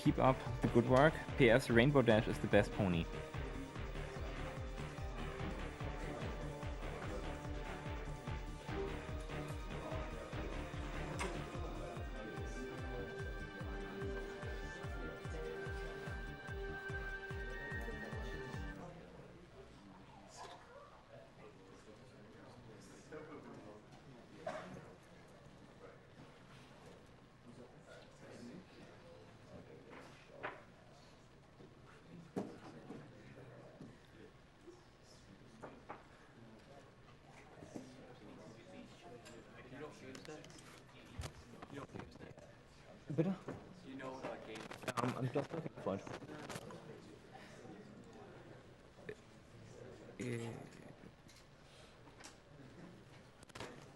Keep up the good work. PS, Rainbow Dash is the best pony. Bitte? I'm just looking for it.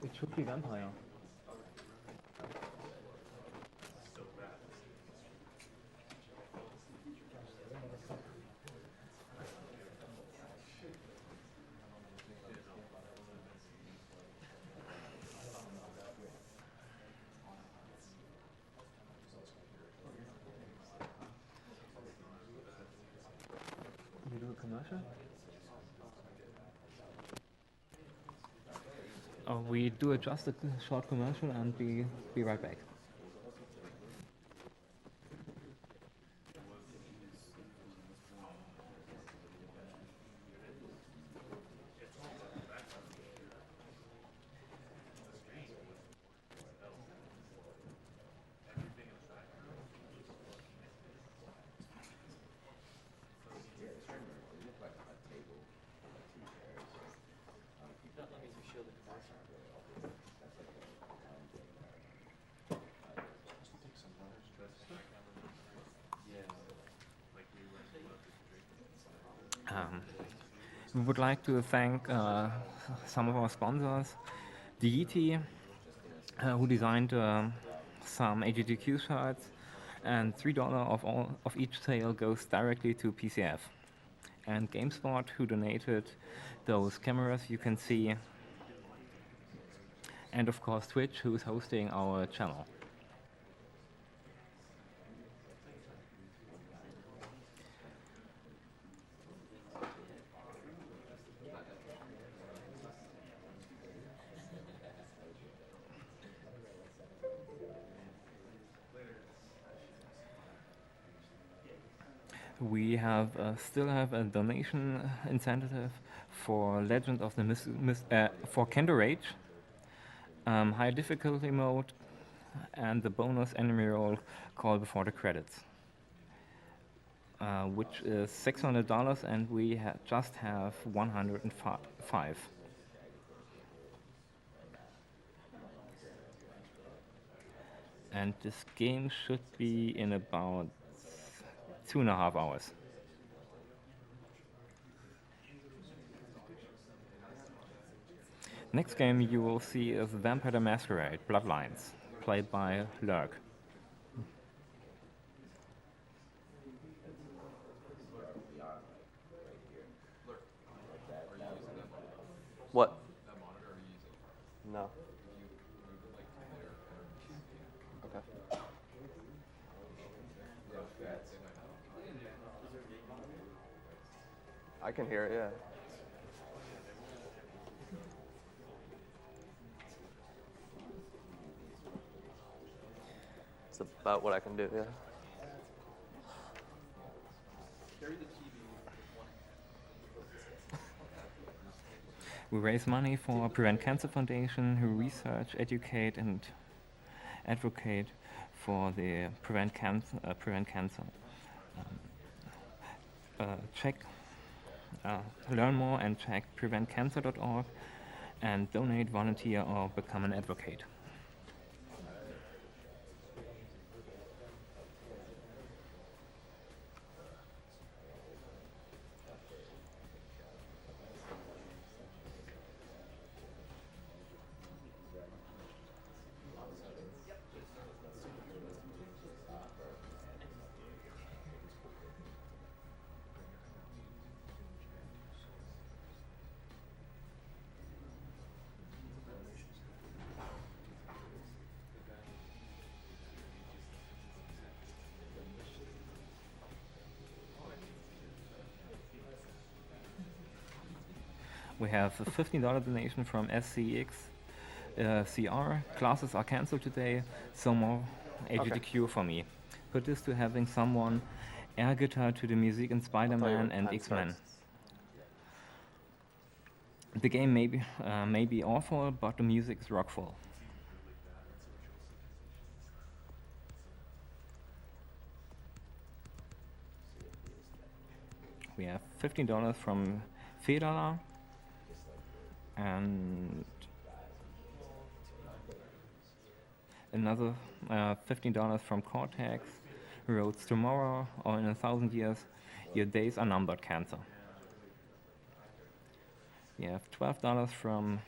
It should be Vampire. You do a commercial? We do just a short commercial and be right back. We would like to thank some of our sponsors, DET, who designed some AGDQ shirts, and $3 of each sale goes directly to PCF. And GameSpot, who donated those cameras you can see, and of course Twitch, who is hosting our channel. We still have a donation incentive for Legend of the for Kendorage, high difficulty mode, and the bonus enemy roll call before the credits, which is $600, and we just have 105. And this game should be in about 2.5 hours. Next game you will see is Vampire the Masquerade, Bloodlines, played by Lurk. What? No. Okay. I can hear it, yeah. It's about what I can do, yeah. We raise money for Prevent Cancer Foundation, who research, educate, and advocate for the prevent cancer. Learn more and check preventcancer.org, and donate, volunteer, or become an advocate. We have a $15 donation from SCX CR. Classes are cancelled today, so more AGDQ for me. Put this to having someone air guitar to the music in Spider-Man and X-Men. The game may be awful, but the music is rockful. We have $15 from Fedala and another $15 from Cortex. Roads tomorrow, or in 1,000 years, your days are numbered, Cancer. We have $12 from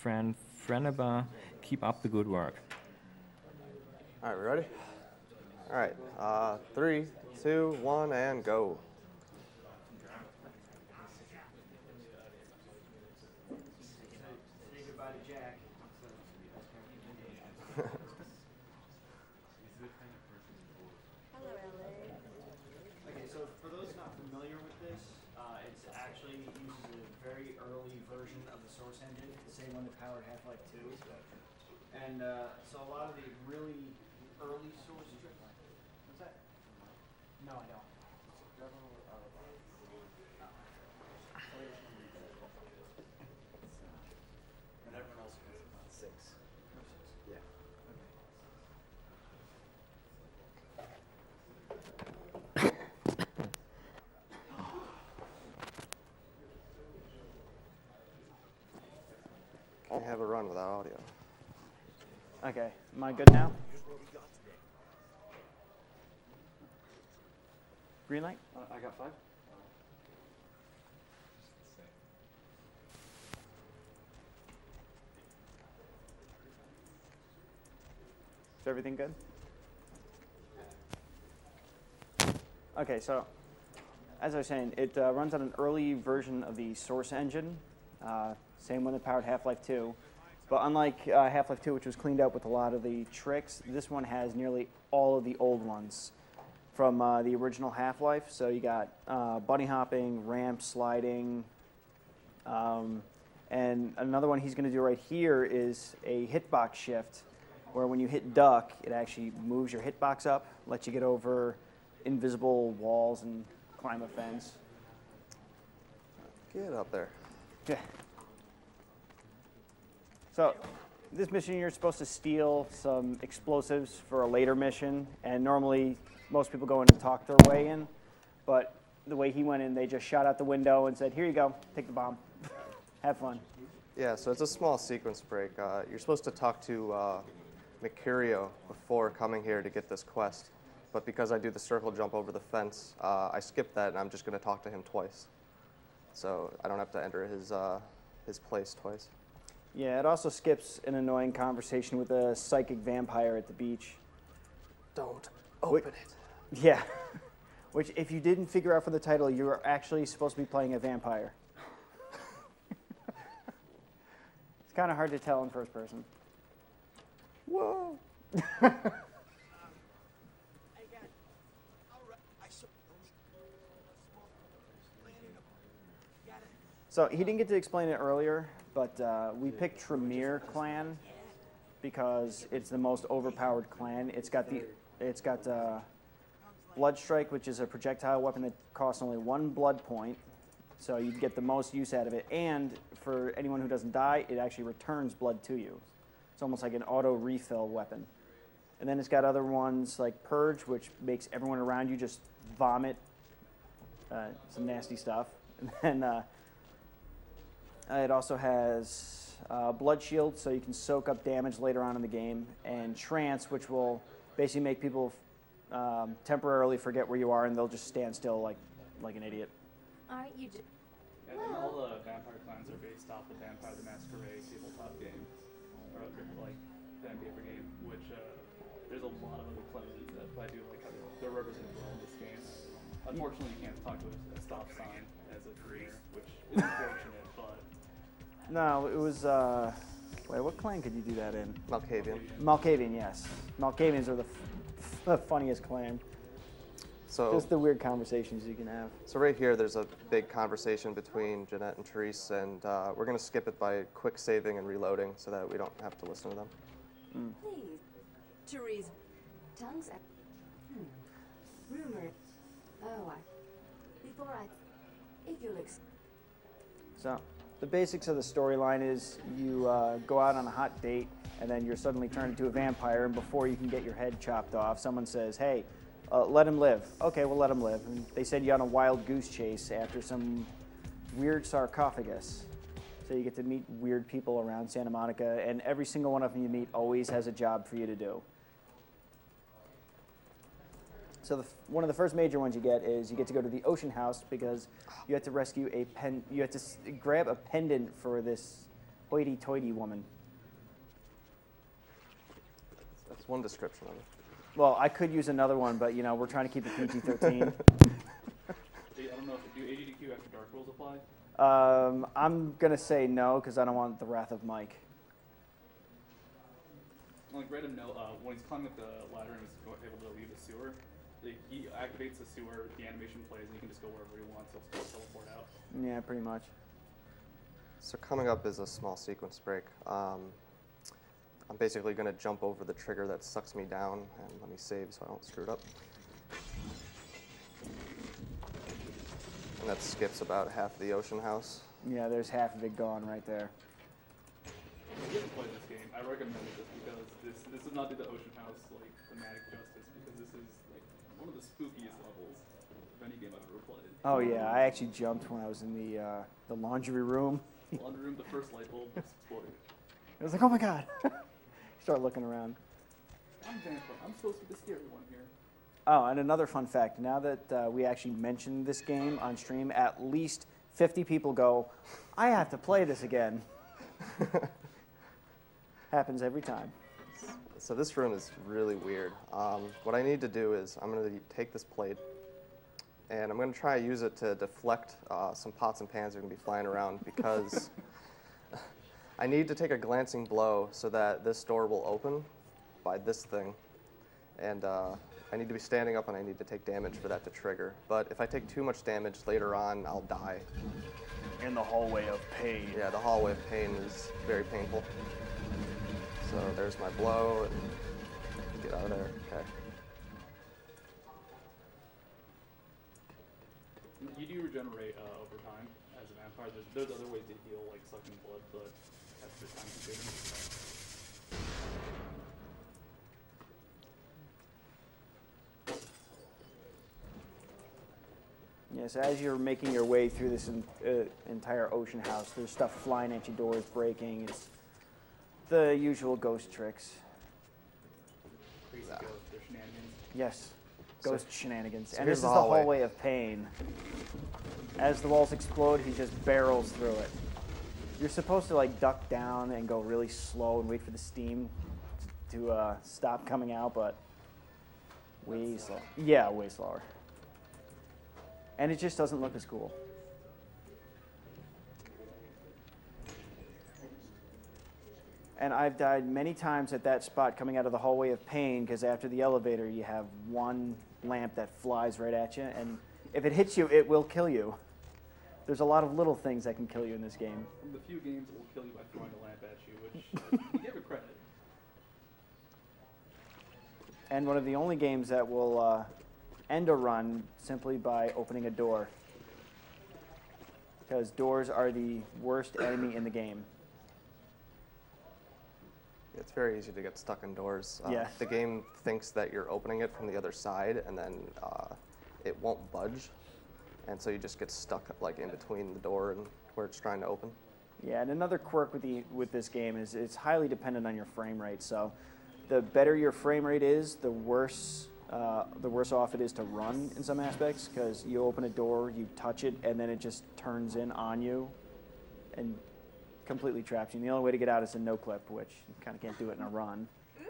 Freneba. Keep up the good work. All right, we ready? All right, 3, 2, 1, and go. Say goodbye to Jack. Hello, LA. Okay, so for those not familiar with this, it's actually uses a very early version of the source engine, the same one that powered Half-Life 2. And so a lot of the really early source. What's that? No, I don't. And everyone else was about 6. Yeah. Can't have a run without audio. Okay, am I good now? Green light? I got 5. Is everything good? Okay, so as I was saying, it runs on an early version of the source engine, same one that powered Half-Life 2. But unlike Half-Life 2, which was cleaned up with a lot of the tricks, this one has nearly all of the old ones from the original Half-Life. So you got bunny hopping, ramp sliding, and another one he's going to do right here is a hitbox shift, where when you hit duck, it actually moves your hitbox up, lets you get over invisible walls and climb a fence. Get up there. Yeah. So this mission, you're supposed to steal some explosives for a later mission, and normally most people go in and talk their way in, but the way he went in, they just shot out the window and said, here you go, take the bomb. Have fun. Yeah, so it's a small sequence break. You're supposed to talk to Mercurio before coming here to get this quest, but because I do the circle jump over the fence, I skipped that, and I'm just going to talk to him twice. So I don't have to enter his place twice. Yeah, it also skips an annoying conversation with a psychic vampire at the beach. Don't open it. Yeah, which if you didn't figure out from the title, you were actually supposed to be playing a vampire. It's kind of hard to tell in first person. Whoa. So he didn't get to explain it earlier, but we picked Tremere clan because it's the most overpowered clan. It's got Blood Strike, which is a projectile weapon that costs only 1 blood point, so you get the most use out of it. And for anyone who doesn't die, it actually returns blood to you. It's almost like an auto refill weapon. And then it's got other ones like Purge, which makes everyone around you just vomit some nasty stuff. And then it also has Blood Shield, so you can soak up damage later on in the game, and Trance, which will basically make people temporarily forget where you are, and they'll just stand still like an idiot. All right, you. I think all the vampire clans are based off the Vampire the Masquerade tabletop game, or like pen and paper game, which there's a lot of other clans that I do like how they're represented well in this game. Unfortunately, you can't talk to a stop sign as a career, which is unfortunate, but... No, it was, wait, what clan could you do that in? Malkavian. Malkavian, yes. Malkavians are the funniest clan. So, Just the weird conversations you can have. so right here, there's a big conversation between Jeanette and Therese, and we're going to skip it by quick saving and reloading so that we don't have to listen to them. Please. Therese. Tongues are. Rumor. Oh, if you'll So, the basics of the storyline is you go out on a hot date, and then you're suddenly turned into a vampire, and before you can get your head chopped off, someone says, hey, let him live. Okay, we'll let him live. And they send you on a wild goose chase after some weird sarcophagus. So you get to meet weird people around Santa Monica, and every single one of them you meet always has a job for you to do. So one of the first major ones you get is you get to go to the ocean house because you have to rescue you have to grab a pendant for this hoity-toity woman. That's one description of it. Well, I could use another one, but we're trying to keep it PG-13. I don't know if do AGDQ after dark rules apply. I'm gonna say no because I don't want the wrath of Mike. Like random note, when he's climbing up the ladder and he's able to leave the sewer, he activates the sewer, the animation plays, and he can just go wherever he wants. He'll still teleport out. Yeah, pretty much. So coming up is a small sequence break. I'm basically going to jump over the trigger that sucks me down, and let me save so I don't screw it up. And that skips about half of the ocean house. Yeah, there's half of it gone right there. If you haven't played this game, I recommend it just because this does not do the ocean house like thematic justice, because this is like one of the spookiest levels of any game I've ever played. Oh yeah, I actually jumped when I was in the laundry room. The laundry room, the first light bulb exploded. I was like, oh my god. Start looking around. I'm vampire. I'm supposed to be the scary one here. Oh, and another fun fact, now that we actually mentioned this game on stream, at least 50 people go, I have to play this again. Happens every time. So this room is really weird. What I need to do is I'm going to take this plate, and I'm going to try to use it to deflect some pots and pans that are going to be flying around, because I need to take a glancing blow so that this door will open by this thing. And I need to be standing up, and I need to take damage for that to trigger. But if I take too much damage later on, I'll die. In the hallway of pain. Yeah, the hallway of pain is very painful. So there's my blow, and get out of there. Okay. You do regenerate over time as a vampire. There's other ways to heal, like sucking blood, but that's just time consuming. Yes, as you're making your way through this entire ocean house, there's stuff flying at you, doors breaking. It's the usual ghost tricks. Crazy ghosts, their shenanigans. Yes, ghost shenanigans. so And here's this is the the hallway. hallway of pain. As the walls explode, he just barrels through it. You're supposed to like duck down and go really slow and wait for the steam to stop coming out, but way slow. Yeah, way slower. And it just doesn't look as cool. And I've died many times at that spot coming out of the hallway of pain, because after the elevator you have one lamp that flies right at you, and if it hits you, it will kill you. There's a lot of little things that can kill you in this game. One of the few games that will kill you by throwing a lamp at you, which you give it credit. And one of the only games that will end a run simply by opening a door. Because doors are the worst enemy in the game. It's very easy to get stuck indoors. Yeah. The game thinks that you're opening it from the other side, and then it won't budge. And so you just get stuck like in between the door and where it's trying to open. Yeah, and another quirk with this game is it's highly dependent on your frame rate. So the better your frame rate is, the worse off it is to run in some aspects, because you open a door, you touch it, and then it just turns in on you and completely traps you. And the only way to get out is a no-clip, which you kind of can't do it in a run. Yeah,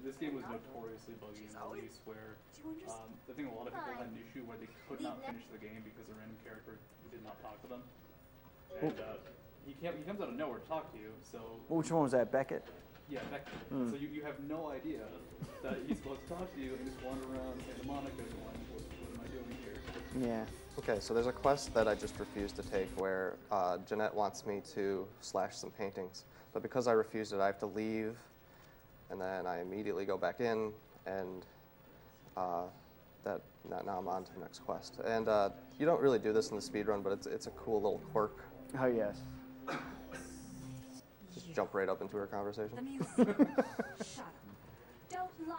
this game was notoriously buggy in release, where I think a lot of people had an issue where they could not finish the game because a random character did not talk to them. And he comes out of nowhere to talk to you, so... Which one was that, Beckett? Yeah, exactly. So you have no idea that he's supposed to talk to you and just wander around Santa Monica going, what am I doing here? Yeah. Okay, so there's a quest that I just refused to take where Jeanette wants me to slash some paintings. But because I refused it, I have to leave, and then I immediately go back in, and now I'm on to the next quest. And you don't really do this in the speedrun, but it's a cool little quirk. Oh, yes. Just jump right up into her conversation. The museum. Shut up. Don't lie.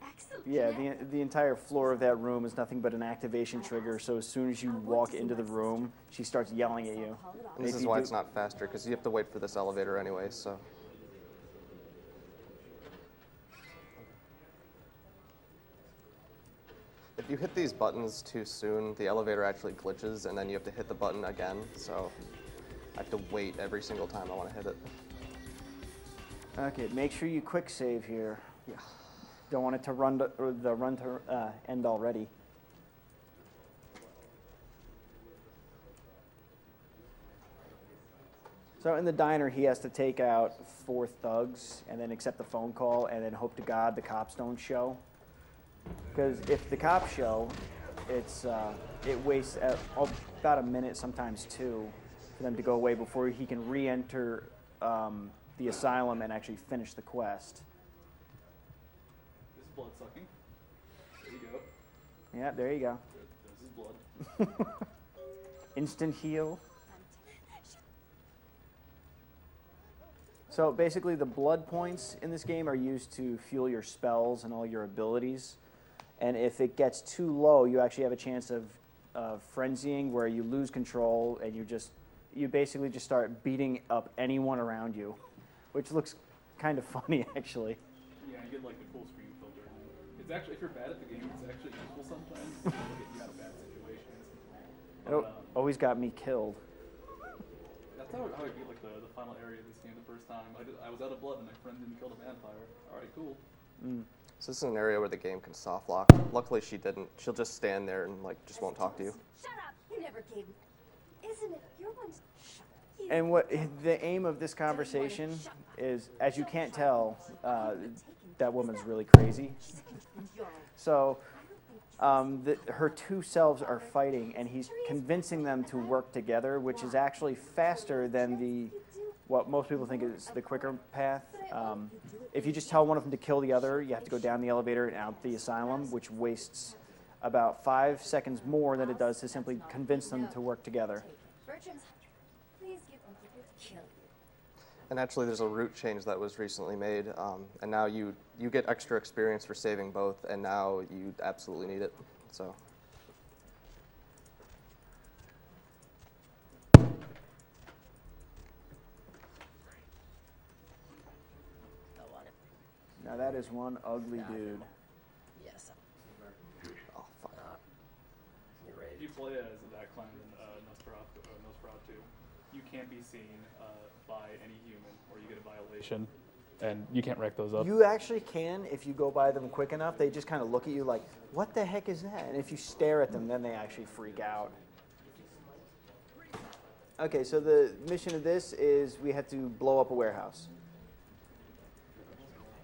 Excellent. Yeah, Jeanette. the entire floor of that room is nothing but an activation trigger, so as soon as you walk into the room, she starts yelling at you. And this is why it's not faster, because you have to wait for this elevator anyway, so. If you hit these buttons too soon, the elevator actually glitches, and then you have to hit the button again, so I have to wait every single time I want to hit it. Okay, make sure you quick save here. Yeah. Don't want it to run to end already. So in the diner, he has to take out 4 thugs and then accept the phone call and then hope to God the cops don't show. Because if the cops show, it wastes about a minute, sometimes 2, for them to go away before he can re-enter the asylum and actually finish the quest. This is blood sucking. There you go. Yeah, there you go. This is blood. Instant heal. So basically the blood points in this game are used to fuel your spells and all your abilities. And if it gets too low, you actually have a chance of frenzying, where you lose control and you basically just start beating up anyone around you, which looks kind of funny actually. Yeah, you get like the cool screen filter. It's actually, if you're bad at the game, it's actually useful sometimes to get you out of bad situations. It always got me killed. That's how I beat like the final area of this game the first time. I was out of blood and my friend didn't kill the vampire. Alright, cool. So this is an area where the game can soft lock. Luckily she didn't. She'll just stand there and just won't talk to you. Shut up. You never gave me. Isn't it? You're one. Shut up. And what the aim of this conversation is, as you can't tell, that woman's really crazy. So her 2 selves are fighting, and he's convincing them to work together, which is actually faster than what most people think is the quicker path. If you just tell one of them to kill the other, you have to go down the elevator and out the asylum, which wastes about 5 seconds more than it does to simply convince them to work together. Bertram's. Please give them people to kill. And actually there's a route change that was recently made, and now you get extra experience for saving both, and now you absolutely need it, so. Now that is one ugly dude. Yes. Oh, fuck. If you play as that clan in Nosferatu, you can't be seen by any human, or you get a violation, and you can't wreck those up. You actually can if you go by them quick enough. They just kind of look at you like, what the heck is that? And if you stare at them, then they actually freak out. Okay, so the mission of this is we had to blow up a warehouse.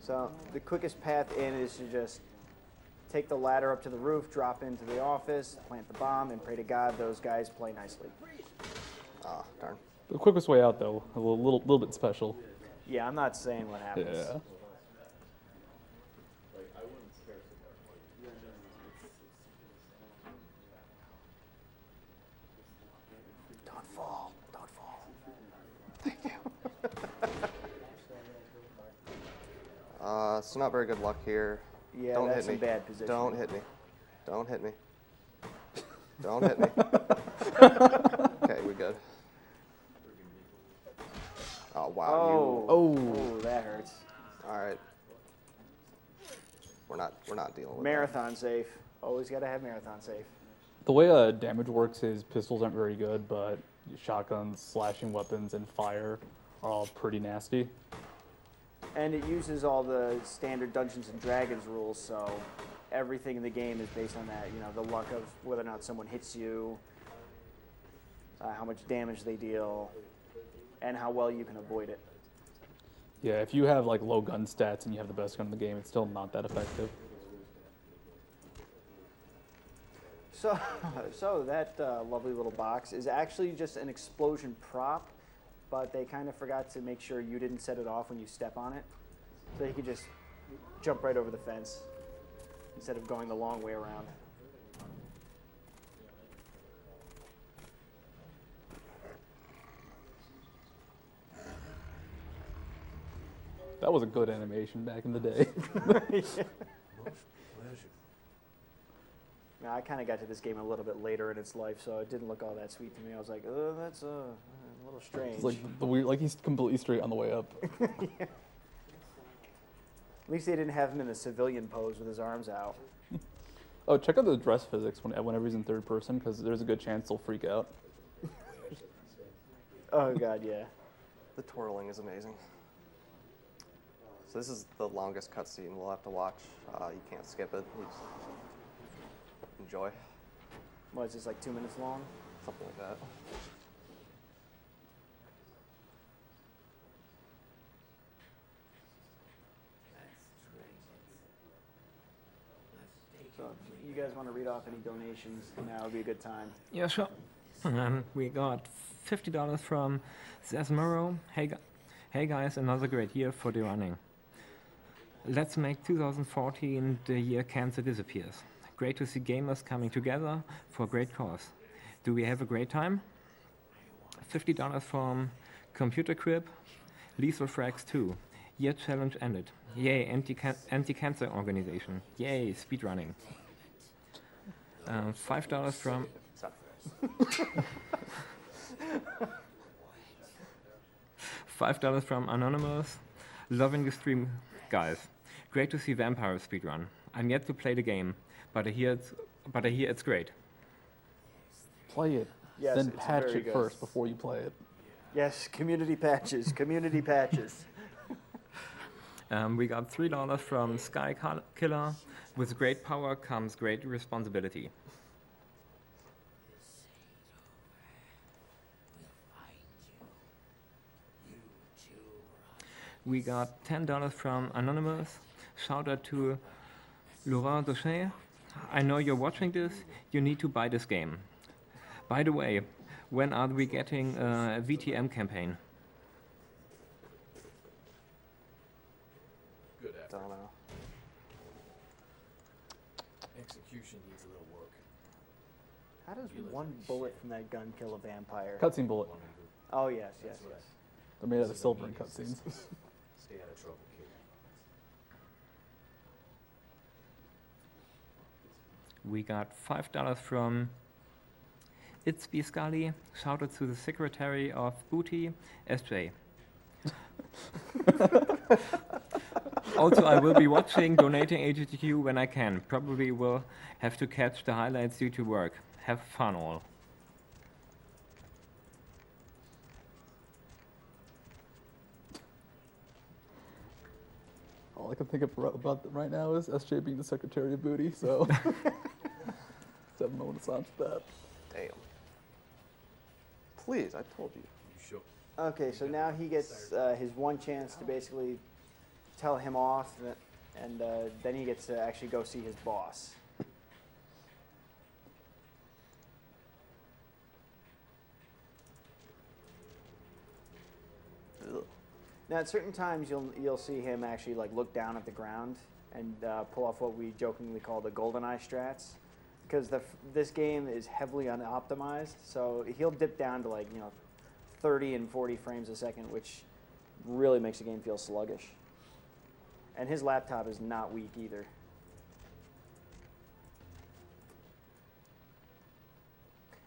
So the quickest path in is to just take the ladder up to the roof, drop into the office, plant the bomb, and pray to God those guys play nicely. Ah, darn. The quickest way out, though, a little bit special. Yeah, I'm not saying what happens. Yeah. Don't fall. Don't fall. Thank you. So not very good luck here. Yeah, Don't that's hit me. in bad position. Don't hit me. Don't hit me. Don't hit me. Okay, we good. Oh wow. Oh, that hurts. All right. We're not dealing with Marathon safe. Always got to have marathon safe. The way damage works is pistols aren't very good, but shotguns, slashing weapons, and fire are all pretty nasty. And it uses all the standard Dungeons and Dragons rules, so everything in the game is based on that. You know, the luck of whether or not someone hits you, how much damage they deal, and how well you can avoid it. Yeah, if you have like low gun stats and you have the best gun in the game, it's still not that effective. So that lovely little box is actually just an explosion prop, but they kind of forgot to make sure you didn't set it off when you step on it. So you could just jump right over the fence instead of going the long way around. That was a good animation back in the day. Now, I kind of got to this game a little bit later in its life, so it didn't look all that sweet to me. I was like, oh, that's a little strange. It's like the weird, like he's completely straight on the way up. Yeah. At least they didn't have him in a civilian pose with his arms out. Oh, check out the dress physics whenever he's in third person, because there's a good chance they'll freak out. Oh, God, yeah. The twirling is amazing. So this is the longest cutscene we'll have to watch. You can't skip it. You just enjoy. What, is this like 2 minutes long? Something like that. So if you guys want to read off any donations, now would be a good time. Yeah, sure. We got $50 from Zesmero. Hey guys, another great year for the running. Let's make 2014 the year cancer disappears. Great to see gamers coming together for a great cause. Do we have a great time? $50 from Computer Crib. Lethal Frags 2. Year challenge ended. Yay, anti-cancer organization. Yay, speedrunning. $5 from... Sorry. $5 from Anonymous. Loving the stream, guys. Great to see Vampire speedrun. I'm yet to play the game, but I hear it's great. Play it, Yes, then it's patch very it good. first before you play it. Yes, community patches, community patches. We got $3 from Sky Killer. With great power comes great responsibility. We got $10 from Anonymous. Shout out to Lurk. I know you're watching this. You need to buy this game. By the way, when are we getting a VTM campaign? Good effort. Don't know. Execution needs a little work. How does one bullet from that gun kill a vampire? Cutscene bullet. Oh, yes, yes, yes. They're made out of silver in cutscenes. Stay out of trouble, kid. We got $5 from It's Biscali. Shout out to the Secretary of Booty, SJ. Also, I will be watching Donating AGDQ when I can. Probably will have to catch the highlights due to work. Have fun all. All I can think about right now is SJ being the Secretary of Booty, so... Let's have a moment of silence for that. Damn. Please, I told you. You sure? Okay, so now he gets his one chance to basically tell him off, and then he gets to actually go see his boss. Ugh. Now, at certain times, you'll see him actually like look down at the ground and pull off what we jokingly call the GoldenEye strats, because this game is heavily unoptimized. So he'll dip down to 30 and 40 frames a second, which really makes the game feel sluggish. And his laptop is not weak either.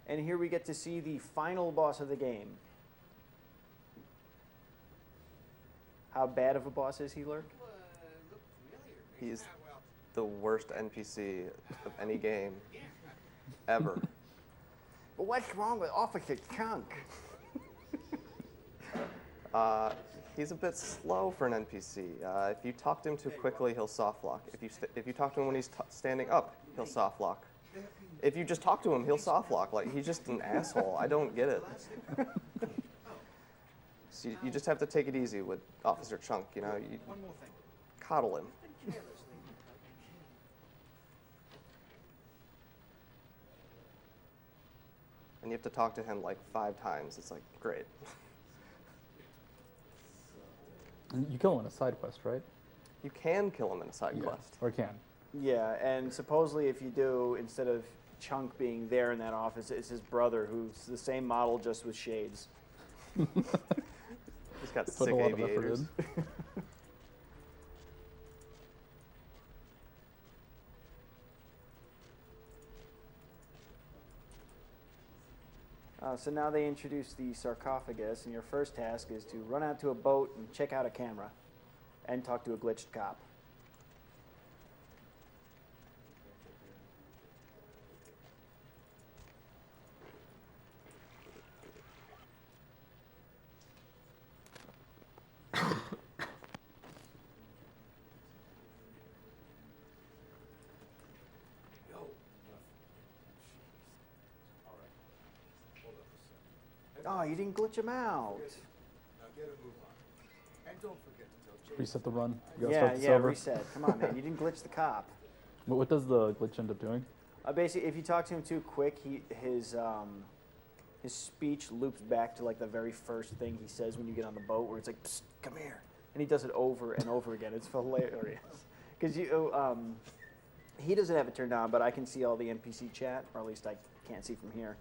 And here we get to see the final boss of the game. How bad of a boss is he, Lurk? He's the worst NPC of any game ever. But what's wrong with Officer Chunk? He's a bit slow for an NPC. If you talk to him too quickly, he'll soft lock. If you talk to him when he's standing up, he'll soft lock. If you just talk to him, he'll soft lock. Like, he's just an asshole. I don't get it. So you just have to take it easy with Officer Chunk, you know. You One more thing. coddle him. And you have to talk to him like 5 times. It's like, great. You kill him in a side quest, right? You can kill him in a side quest. Or can. Yeah, and supposedly if you do, instead of Chunk being there in that office, it's his brother who's the same model just with shades. He's got Put sick a lot of effort aviators. in. So now they introduce the sarcophagus, and your first task is to run out to a boat and check out a camera and talk to a glitched cop. Oh, you didn't glitch him out. Now get a move on. And don't forget to tell Jay. Reset the run. You gotta Yeah, start this yeah, over. reset. Come on, man. You didn't glitch the cop. What does the glitch end up doing? Basically, if you talk to him too quick, his speech loops back to like the very first thing he says when you get on the boat, where it's like, "Psst, come here," and he does it over and over again. It's hilarious because he doesn't have it turned on, but I can see all the NPC chat, or at least I can't see from here.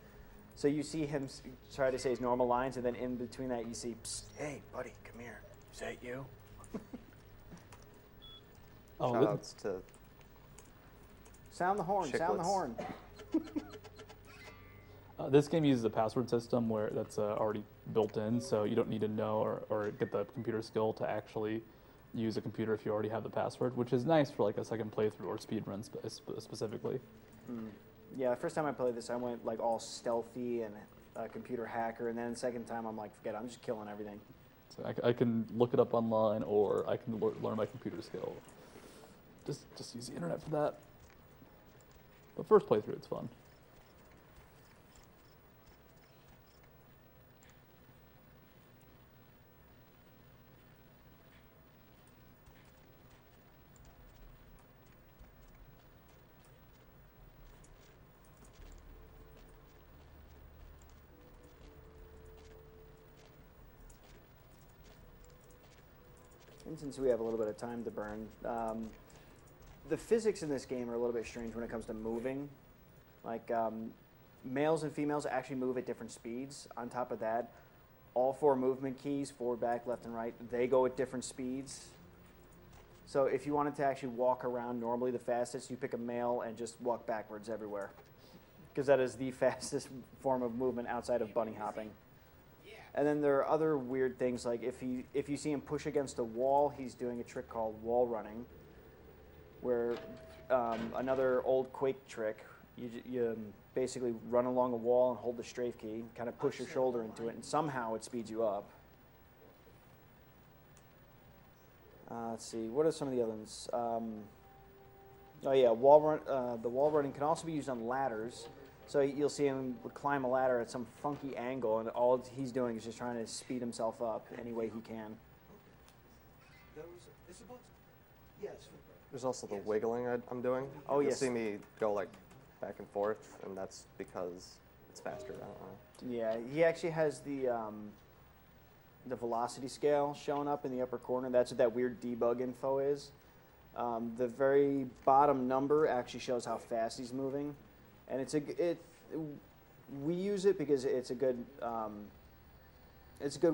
So you see him try to say his normal lines, and then in between that you see, "Psst, hey, buddy, come here. Is that you?" Oh, Shoutouts to Sound the horn. Sound the Chiclets. horn. this game uses a password system where that's already built in, so you don't need to know or get the computer skill to actually use a computer if you already have the password, which is nice for like a second playthrough or speedrun specifically. Yeah, the first time I played this, I went like all stealthy and a computer hacker, and then the second time I'm like, forget it, I'm just killing everything. So I can look it up online, or I can learn my computer skill. Just use the internet for that. But first playthrough, it's fun. And since we have a little bit of time to burn, the physics in this game are a little bit strange when it comes to moving. Like, males and females actually move at different speeds. On top of that, all 4 movement keys, forward, back, left, and right, they go at different speeds. So if you wanted to actually walk around normally the fastest, you pick a male and just walk backwards everywhere. Because that is the fastest form of movement outside of bunny hopping. And then there are other weird things, like if you see him push against a wall, he's doing a trick called wall running, where another old Quake trick, you basically run along a wall and hold the strafe key, kind of push your shoulder into it, and somehow it speeds you up. Let's see, what are some of the other ones? Oh yeah, the wall running can also be used on ladders. So you'll see him climb a ladder at some funky angle, and all he's doing is just trying to speed himself up any way he can. This about? Yes. There's also the wiggling I'm doing. Oh, You'll yes. see me go like back and forth, and that's because it's faster. I don't know. Yeah, he actually has the velocity scale showing up in the upper corner. That's what that weird debug info is. The very bottom number actually shows how fast he's moving, and we use it because it's a good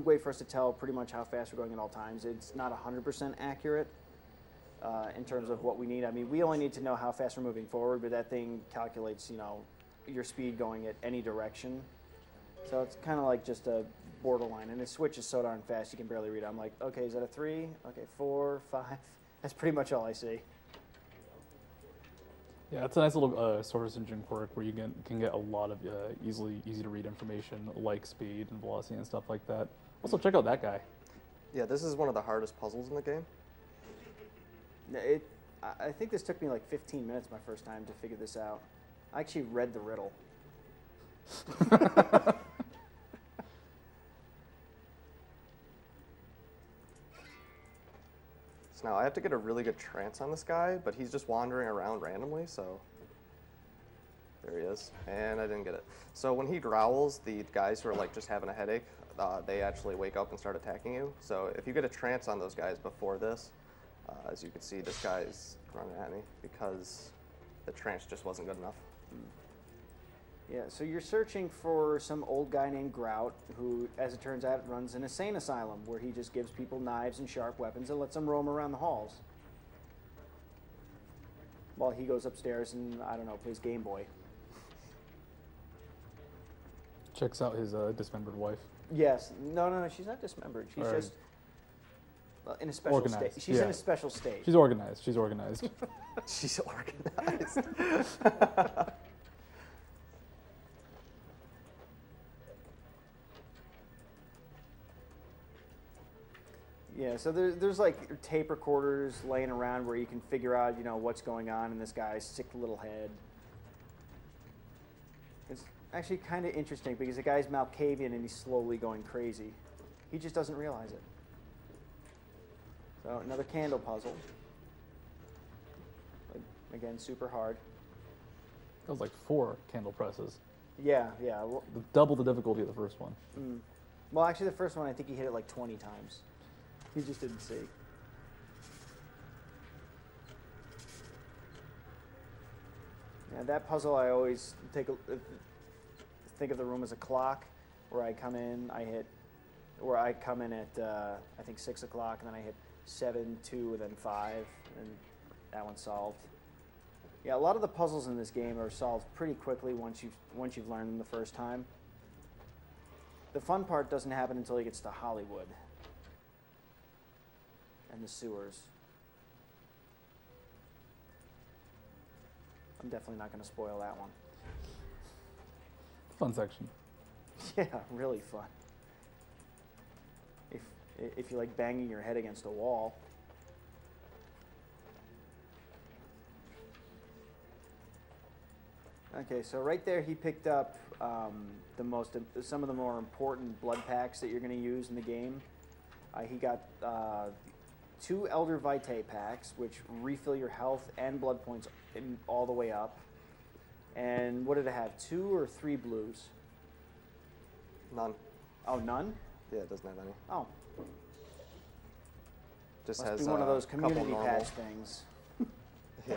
way for us to tell pretty much how fast we're going at all times. It's not 100% accurate in terms of what we need. I mean, we only need to know how fast we're moving forward, but that thing calculates, your speed going at any direction. So it's kind of like just a borderline, and it switches so darn fast you can barely read it. I'm like, okay, is that a 3? Okay, 4, 5. That's pretty much all I see. Yeah, it's a nice little source engine quirk where you can get a lot of easy to read information like speed and velocity and stuff like that. Also, check out that guy. Yeah, this is one of the hardest puzzles in the game. I think this took me like 15 minutes my first time to figure this out. I actually read the riddle. Now, I have to get a really good trance on this guy, but he's just wandering around randomly, so... There he is, and I didn't get it. So when he growls, the guys who are like just having a headache, they actually wake up and start attacking you. So if you get a trance on those guys before this, as you can see, this guy's running at me because the trance just wasn't good enough. Yeah, so you're searching for some old guy named Grout who, as it turns out, runs an insane asylum where he just gives people knives and sharp weapons and lets them roam around the halls. While he goes upstairs and, I don't know, plays Game Boy. Checks out his dismembered wife. Yes. No, she's not dismembered. She's Or just in a special state. organized, She's in yeah. a special state. She's organized. She's organized. She's organized. Yeah, so there's like tape recorders laying around where you can figure out, you know, what's going on in this guy's sick little head. It's actually kind of interesting because the guy's Malkavian and he's slowly going crazy. He just doesn't realize it. So another candle puzzle. Like, again, super hard. That was like 4 candle presses. Yeah. Well, Double the difficulty of the first one. well, actually, the first one, I think he hit it like 20 times. He just didn't see. Yeah, that puzzle I always think of the room as a clock, where I come in at I think 6 o'clock, and then I hit 7, 2, and then 5, and that one's solved. Yeah, a lot of the puzzles in this game are solved pretty quickly once you've learned them the first time. The fun part doesn't happen until he gets to Hollywood and the sewers. I'm definitely not going to spoil that one. Fun section. Yeah, really fun. If you like banging your head against a wall. Okay, so right there he picked up some of the more important blood packs that you're going to use in the game. He got 2 Elder Vitae packs, which refill your health and blood points all the way up. And what did it have? 2 or 3 blues? None. Oh, none? Yeah, it doesn't have any. Oh, Just must has be one of those couple community normal. patch things. Yeah.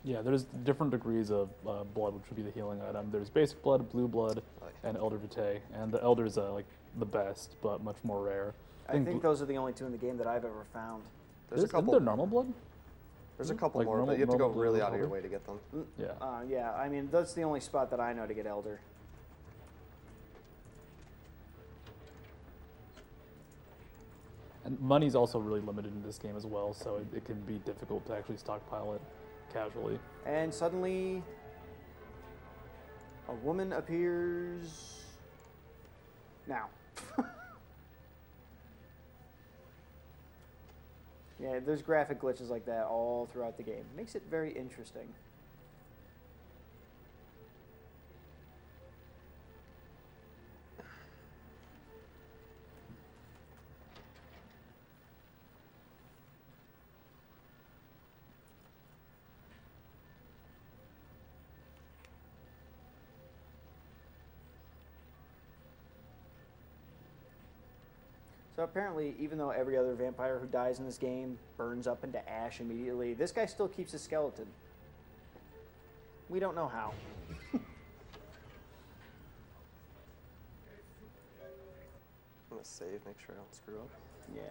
Yeah, there's different degrees of blood, which would be the healing item. There's basic blood, blue blood, and Elder Vitae. And the Elder's like the best, but much more rare. I think those are the only 2 in the game that I've ever found. There's a couple. Isn't there normal blood? There's a couple Like more, normal- but you have to go normal blue really and out of your Elder? way to get them. Yeah. Yeah, I mean, that's the only spot that I know to get Elder. And money's also really limited in this game as well, so it can be difficult to actually stockpile it casually. And suddenly, a woman appears now. Yeah, there's graphic glitches like that all throughout the game. Makes it very interesting. So apparently, even though every other vampire who dies in this game burns up into ash immediately, this guy still keeps his skeleton. We don't know how. I'm gonna save, make sure I don't screw up. Yeah.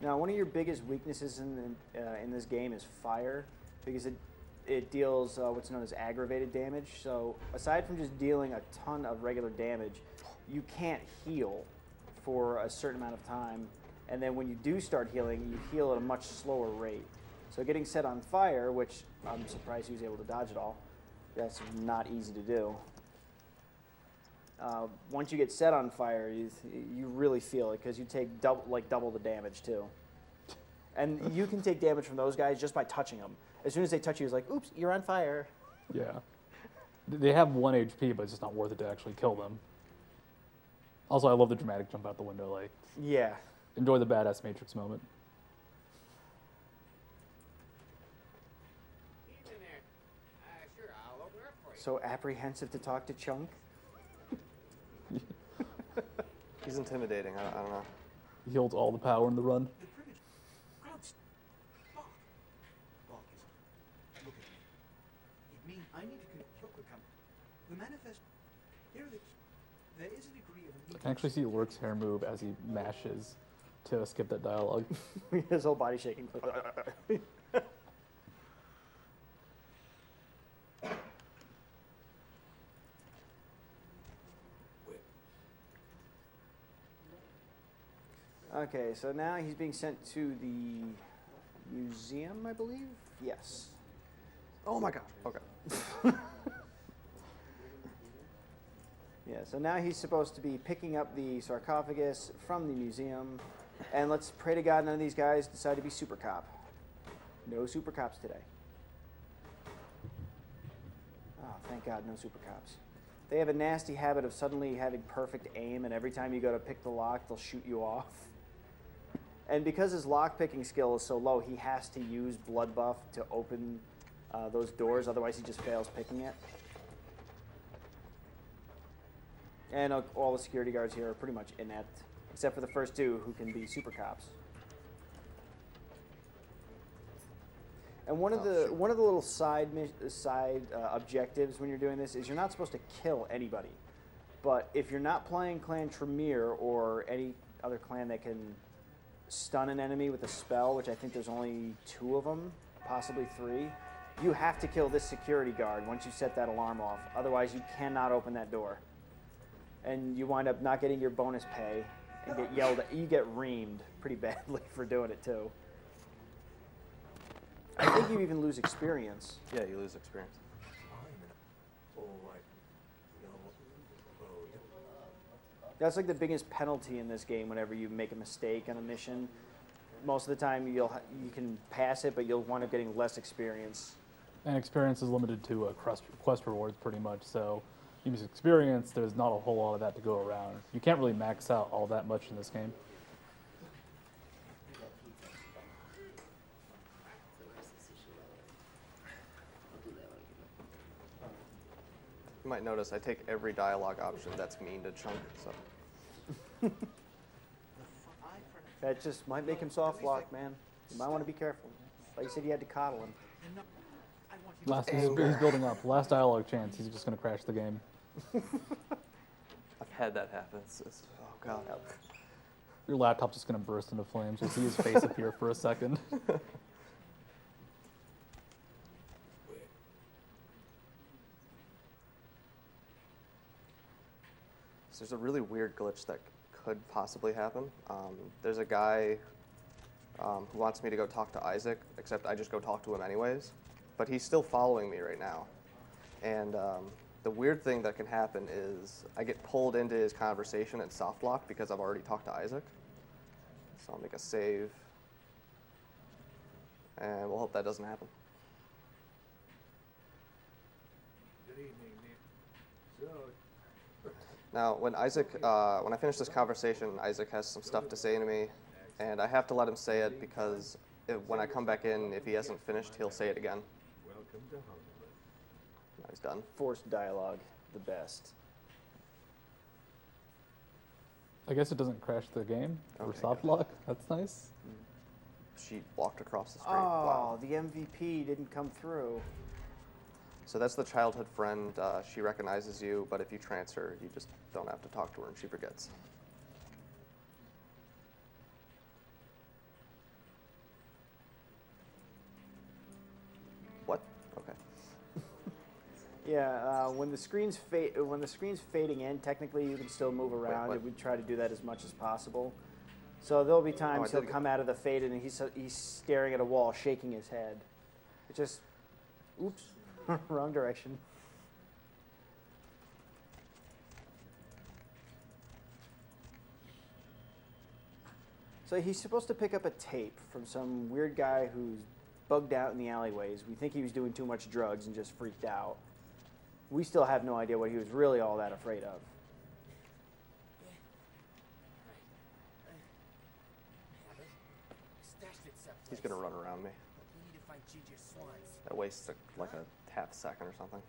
Now, one of your biggest weaknesses in this game is fire, because it deals what's known as aggravated damage. So aside from just dealing a ton of regular damage, you can't heal for a certain amount of time. And then when you do start healing, you heal at a much slower rate. So getting set on fire, which I'm surprised he was able to dodge it all, that's not easy to do. Once you get set on fire, you really feel it because you take double the damage too. And you can take damage from those guys just by touching them. As soon as they touch you, it's like, oops, you're on fire. Yeah. They have 1 HP, but it's just not worth it to actually kill them. Also, I love the dramatic jump out the window. Like, Yeah. enjoy the badass Matrix moment. So apprehensive to talk to Chunk. He's intimidating. I don't know. He holds all the power in the run. The privilege. Crowds. Bark. Bark is. Look at me. It means I need to come. The manifest. Here are the. There is a degree of. I can actually see Lurk's hair move as he mashes to skip that dialogue. His whole body shaking. Okay, so now he's being sent to the museum, I believe? Yes. Oh my god. Okay. Yeah, so now he's supposed to be picking up the sarcophagus from the museum. And let's pray to God none of these guys decide to be super cop. No super cops today. Oh, thank God, no super cops. They have a nasty habit of suddenly having perfect aim, and every time you go to pick the lock, they'll shoot you off. And because his lock-picking skill is so low, he has to use blood buff to open those doors, otherwise he just fails picking it. And all the security guards here are pretty much inept, except for the first two who can be super cops. And one of the little side objectives when you're doing this is you're not supposed to kill anybody. But if you're not playing Clan Tremere or any other clan that can stun an enemy with a spell, which I think there's only 2 of them, possibly 3, you have to kill this security guard once you set that alarm off. Otherwise, you cannot open that door. And you wind up not getting your bonus pay and get yelled at. You get reamed pretty badly for doing it, too. I think you even lose experience. Yeah, you lose experience. That's like the biggest penalty in this game whenever you make a mistake on a mission. Most of the time you can pass it, but you'll wind up getting less experience. And experience is limited to quest rewards pretty much, so you use experience, there's not a whole lot of that to go around. You can't really max out all that much in this game. You might notice I take every dialogue option that's mean to Chunk, so. That just might make him soft lock, man. You might want to be careful. Like you said, you had to coddle him. He's building up. Last dialogue chance, he's just going to crash the game. I've had that happen. Oh god. Your laptop's just going to burst into flames. You'll see his face appear for a second. So there's a really weird glitch that could possibly happen. There's a guy who wants me to go talk to Isaac, except I just go talk to him anyways. But he's still following me right now. And the weird thing that can happen is I get pulled into his conversation and soft lock because I've already talked to Isaac. So I'll make a save. And we'll hope that doesn't happen. Good evening, Nick. So, Now, when I finish this conversation, Isaac has some stuff to say to me, and I have to let him say it because when I come back in, if he hasn't finished, he'll say it again. welcome to Hollywood. Now he's done. Forced dialogue, the best. I guess it doesn't crash the game for Okay, soft good. lock. That's nice. She walked across the street. Oh, Wow. the MVP didn't come through. So that's the childhood friend. She recognizes you, but if you trance her, you just don't have to talk to her and she forgets. What? Okay. Yeah, when the screen's fading in, technically you can still move around. what? And we try to do that as much as possible. So there'll be times I he'll did come out of the fade and he's staring at a wall, shaking his head. It just, oops, wrong direction. So he's supposed to pick up a tape from some weird guy who's bugged out in the alleyways. We think he was doing too much drugs and just freaked out. We still have no idea what he was really all that afraid of. He's gonna run around me. We need to find Ginger Swans. That wastes like a half second or something.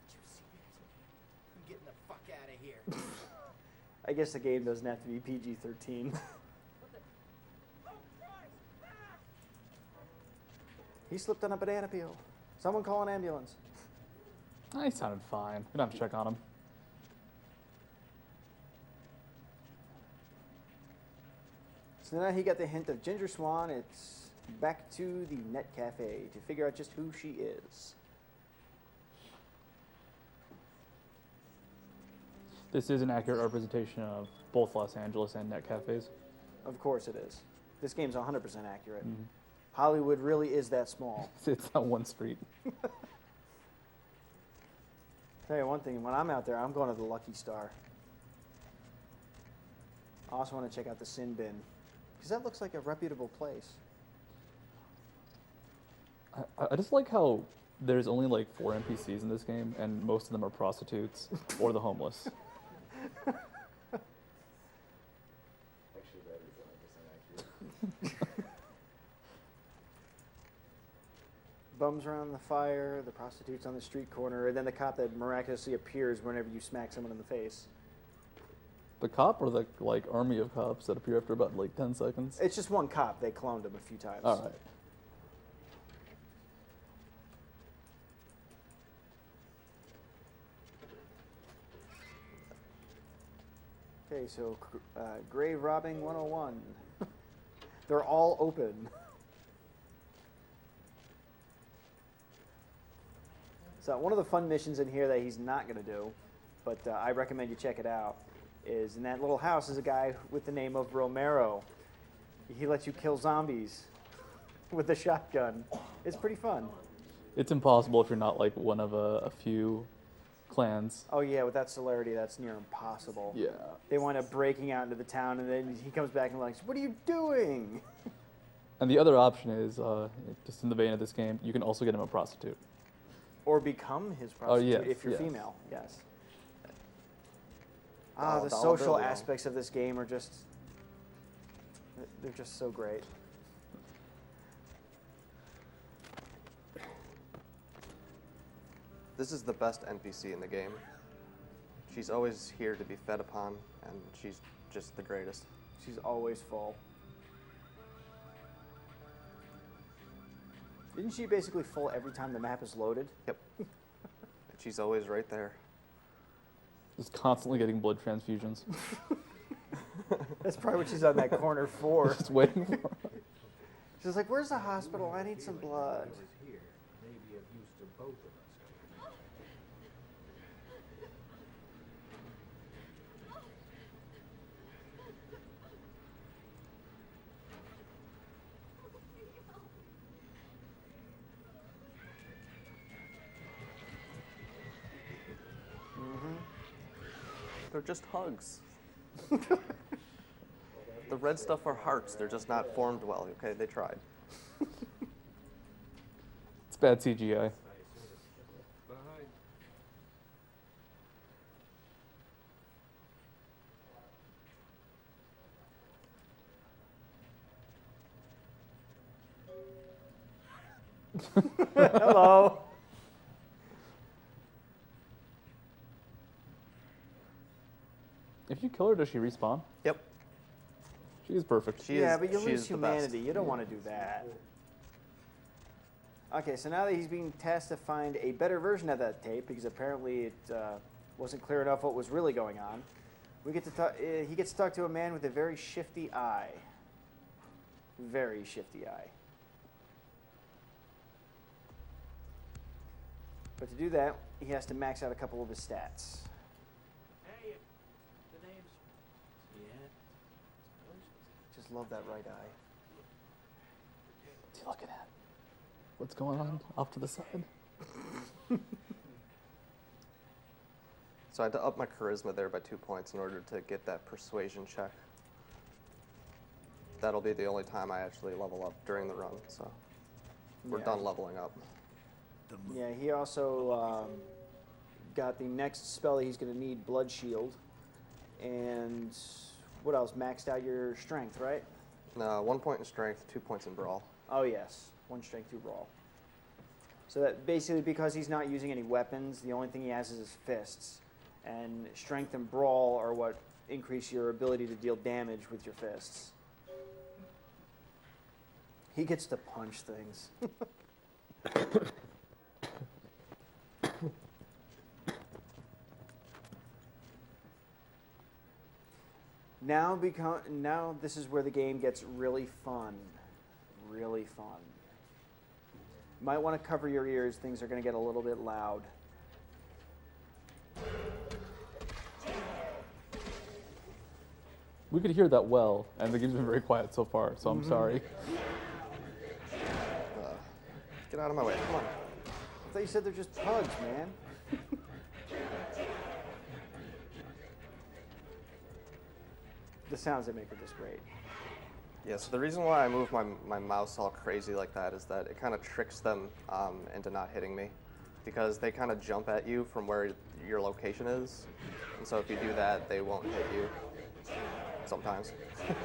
Did you see it? I'm getting the fuck out of here. I guess the game doesn't have to be PG-13. He slipped on a banana peel. Someone call an ambulance. He sounded fine. We don't have to check on him. So now he got the hint of Ginger Swan. It's back to the Net Cafe to figure out just who she is. This is an accurate representation of both Los Angeles and net cafes. Of course it is. This game's 100% accurate. Hollywood really is that small. It's on one street. Tell you one thing, when I'm out there, I'm going to the Lucky Star. I also want to check out the Sin Bin, because that looks like a reputable place. I just like how there's only like 4 NPCs in this game, and most of them are prostitutes or the homeless. Actually, that is 100% accurate. Bums around the fire, the prostitutes on the street corner, and then the cop that miraculously appears whenever you smack someone in the face. The cop or the like army of cops that appear after about like 10 seconds? It's just one cop. They cloned him a few times. All right. Okay, so grave robbing 101. They're all open. So one of the fun missions in here that he's not going to do, but I recommend you check it out, is in that little house is a guy with the name of Romero. He lets you kill zombies with a shotgun. It's pretty fun. It's impossible if you're not like one of a few clans. Oh yeah, with that celerity, that's near impossible. Yeah. They wind up breaking out into the town, and then he comes back and like, "What are you doing?" And the other option is, just in the vein of this game, you can also get him a prostitute. Or become his prostitute yes, if you're yes. female. Yes. Dollar The bill, social yeah. aspects of this game are just—they're just so great. This is the best NPC in the game. She's always here to be fed upon, and she's just the greatest. She's always full. Isn't she basically full every time the map is loaded? Yep. And she's always right there. Just constantly getting blood transfusions. That's probably what she's on that corner for. Just waiting for She's like, "Where's the hospital? I need some blood." was here, may be of use to both of us. They're just hugs. The red stuff are hearts. They're just not formed well. Okay, they tried. It's bad CGI. Behind. Hello. If you kill her, does she respawn? Yep. She's perfect. Yeah, but you she lose is the best. humanity. You don't want to do that. Okay, so now that he's being tasked to find a better version of that tape, because apparently it wasn't clear enough what was really going on, we get to talk. He gets to talk to a man with a very shifty eye. Very shifty eye. But to do that, he has to max out a couple of his stats. Hey, the name's... Yeah? Just love that right eye. What's he looking at? What's going on off to the side? So I had to up my charisma there by 2 points in order to get that persuasion check. That'll be the only time I actually level up during the run, so we're Yeah. done leveling up. the move. Yeah, he also got the next spell that he's going to need, Blood Shield. And what else? Maxed out your strength, right? 1 point in strength, 2 points in brawl. Oh, yes. 1 strength, 2 brawl. So that basically, because he's not using any weapons, the only thing he has is his fists. And strength and brawl are what increase your ability to deal damage with your fists. He gets to punch things. Now this is where the game gets really fun. Really fun. You might want to cover your ears. Things are going to get a little bit loud. We could hear that well, and the game's been very quiet so far, so I'm sorry. Get out of my way. Come on. I thought you said they're just pugs, man. The sounds they make are just great. Yeah, so the reason why I move my mouse all crazy like that is that it kind of tricks them into not hitting me. Because they kind of jump at you from where your location is. And so if you do that, they won't hit you. Sometimes.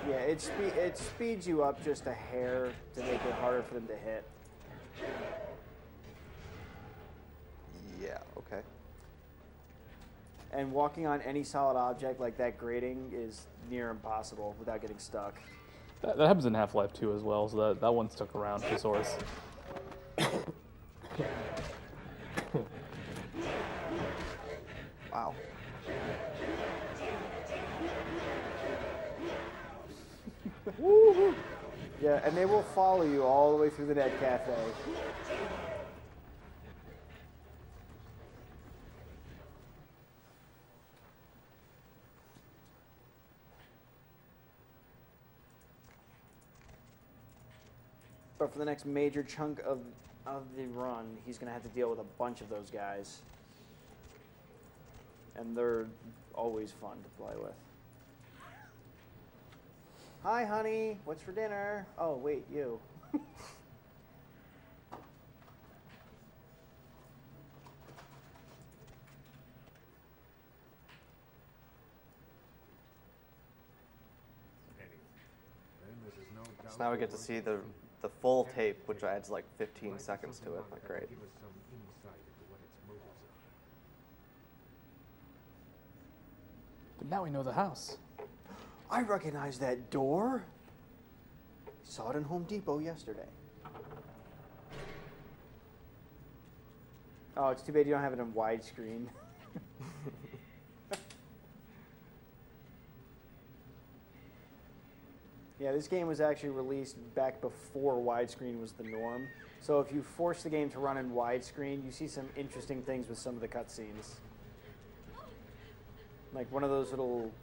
Yeah, it speeds you up just a hair to make it harder for them to hit. Yeah, okay. And walking on any solid object like that grating is near impossible without getting stuck. That happens in Half-Life 2 as well, so that one stuck around for Source. Wow. Woo-hoo. Yeah, and they will follow you all the way through the Net Cafe. But for the next major chunk of the run, he's going to have to deal with a bunch of those guys. And they're always fun to play with. Hi, honey. What's for dinner? Oh, wait, you. So now we get to see the full tape, which adds like 15 seconds to it. Like, great. Give us some insight into what its motives are. But now we know the house. I recognize that door. Saw it in Home Depot yesterday. Oh, it's too bad you don't have it in widescreen. Yeah, this game was actually released back before widescreen was the norm. So if you force the game to run in widescreen, you see some interesting things with some of the cutscenes. Like one of those little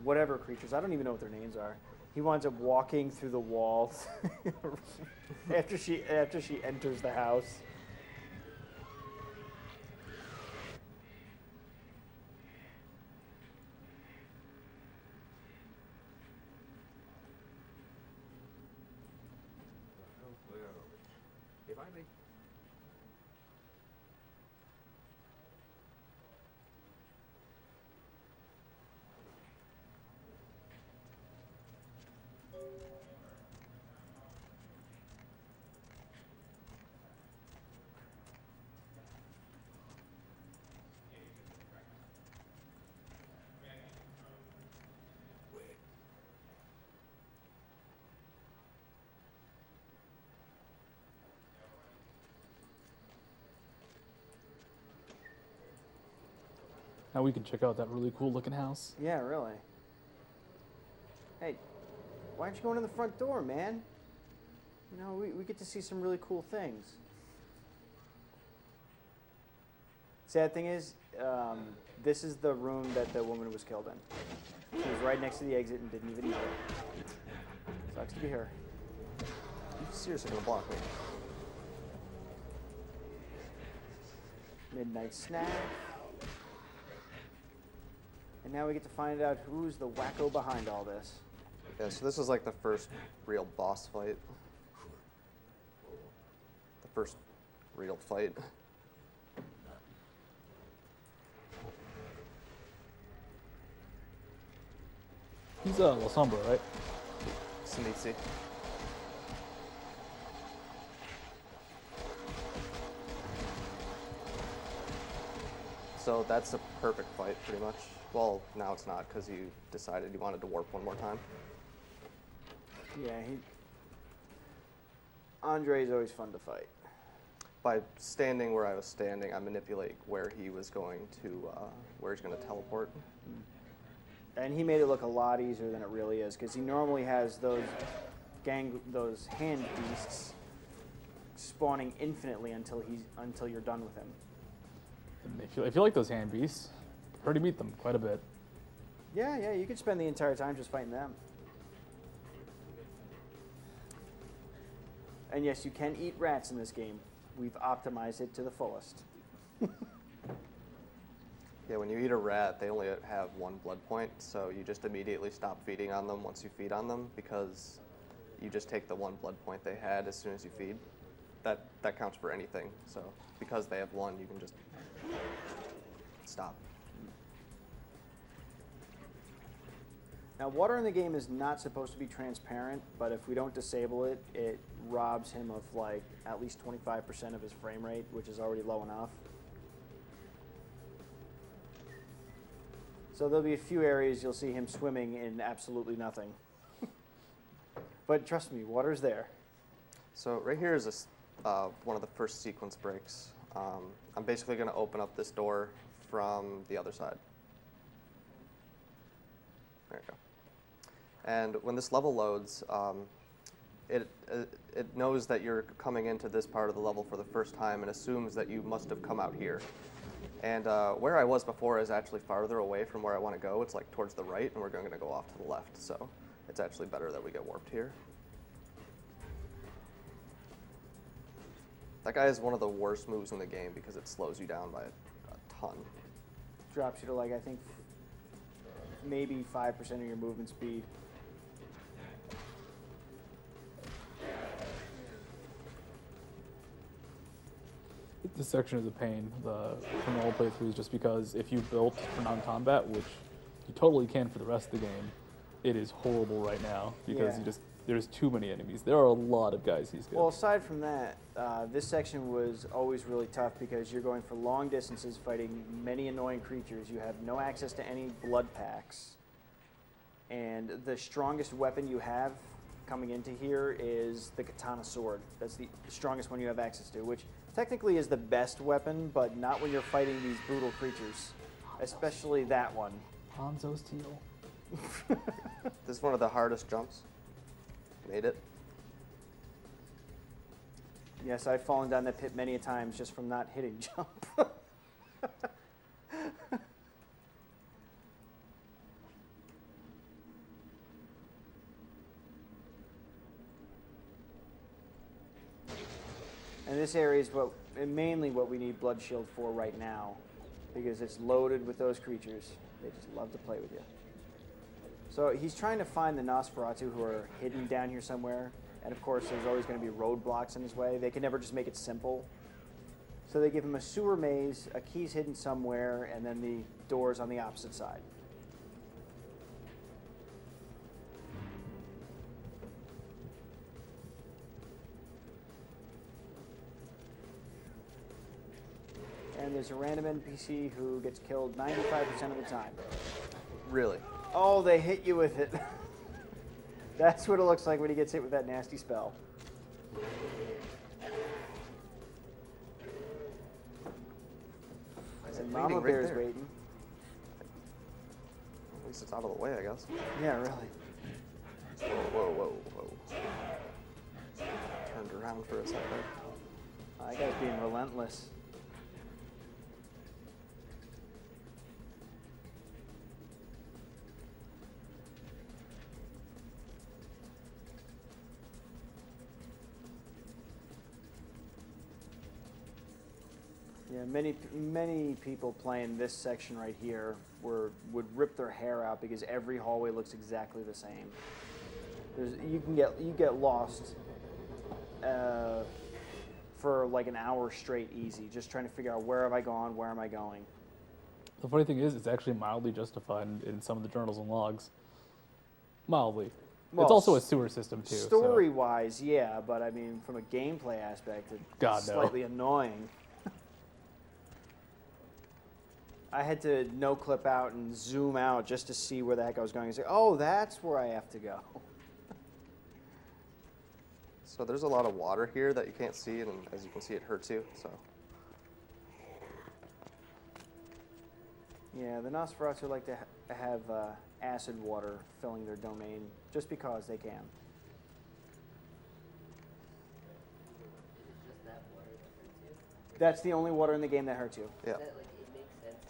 whatever creatures, I don't even know what their names are. He winds up walking through the walls after she enters the house. If I may. Now we can check out that really cool looking house. Yeah, really. Hey, why aren't you going in the front door, man? You know, we get to see some really cool things. Sad thing is, this is the room that the woman was killed in. She was right next to the exit and didn't even know it. Sucks to be her. You seriously gonna block me? Midnight snack. And now we get to find out who's the wacko behind all this. Yeah, so this is like the first real boss fight. The first real fight. He's La Sombra, right? Sinisi. So that's a perfect fight, pretty much. Well, now it's not, because you decided you wanted to warp one more time. Yeah, Andre's always fun to fight. By standing where I was standing, I manipulate where he was going to, where he's going to teleport. And he made it look a lot easier than it really is, because he normally has those hand beasts spawning infinitely until you're done with him. And if you like those hand beasts, prefer to beat them quite a bit. Yeah, you could spend the entire time just fighting them. And yes, you can eat rats in this game. We've optimized it to the fullest. Yeah, when you eat a rat, they only have 1 blood point, so you just immediately stop feeding on them once you feed on them, because you just take the 1 blood point they had as soon as you feed. That counts for anything, so because they have 1, you can just stop. Now, water in the game is not supposed to be transparent, but if we don't disable it, it robs him of like at least 25% of his frame rate, which is already low enough. So there'll be a few areas you'll see him swimming in absolutely nothing. But trust me, water's there. So right here is one of the first sequence breaks. I'm basically going to open up this door from the other side. There you go. And when this level loads, it knows that you're coming into this part of the level for the first time and assumes that you must have come out here. And where I was before is actually farther away from where I want to go. It's like towards the right, and we're going to go off to the left. So it's actually better that we get warped here. That guy is one of the worst moves in the game because it slows you down by a ton. Drops you to like, I think, maybe 5% of your movement speed. This section is a pain for normal playthroughs, just because if you built for non-combat, which you totally can for the rest of the game, it is horrible right now because Yeah. there's too many enemies. There are a lot of guys he's good. Well, aside from that, this section was always really tough because you're going for long distances fighting many annoying creatures. You have no access to any blood packs. And the strongest weapon you have coming into here is the katana sword. That's the strongest one you have access to, which technically is the best weapon, but not when you're fighting these brutal creatures, especially that one. Hanzo's teal. This is one of the hardest jumps. Made it. Yes, I've fallen down that pit many a times just from not hitting jump. And this area is mainly what we need Blood Shield for right now, because it's loaded with those creatures. They just love to play with you. So he's trying to find the Nosferatu who are hidden down here somewhere, and of course there's always going to be roadblocks in his way. They can never just make it simple. So they give him a sewer maze, a key's hidden somewhere, and then the doors on the opposite side. And there's a random NPC who gets killed 95% of the time. Really? Oh, they hit you with it. That's what it looks like when he gets hit with that nasty spell. And Mama waiting right Bear's there. waiting. At least it's out of the way, I guess. Yeah, really. Whoa, whoa, whoa, whoa. Turned around for a second. That guy's being relentless. Yeah, many people playing this section right here would rip their hair out because every hallway looks exactly the same. You get lost for like an hour straight easy, just trying to figure out where have I gone, where am I going. The funny thing is, it's actually mildly justified in some of the journals and logs. Mildly. Well, it's also a sewer system too. Story-wise, yeah, but I mean, from a gameplay aspect, it's God, no. slightly annoying. I had to no-clip out and zoom out just to see where the heck I was going and say, oh, that's where I have to go. So there's a lot of water here that you can't see, and as you can see, it hurts you. So Yeah, the Nosferatu like to have acid water filling their domain just because they can. Just that water that hurts you? That's the only water in the game that hurts you. yeah. That, like, it makes sense,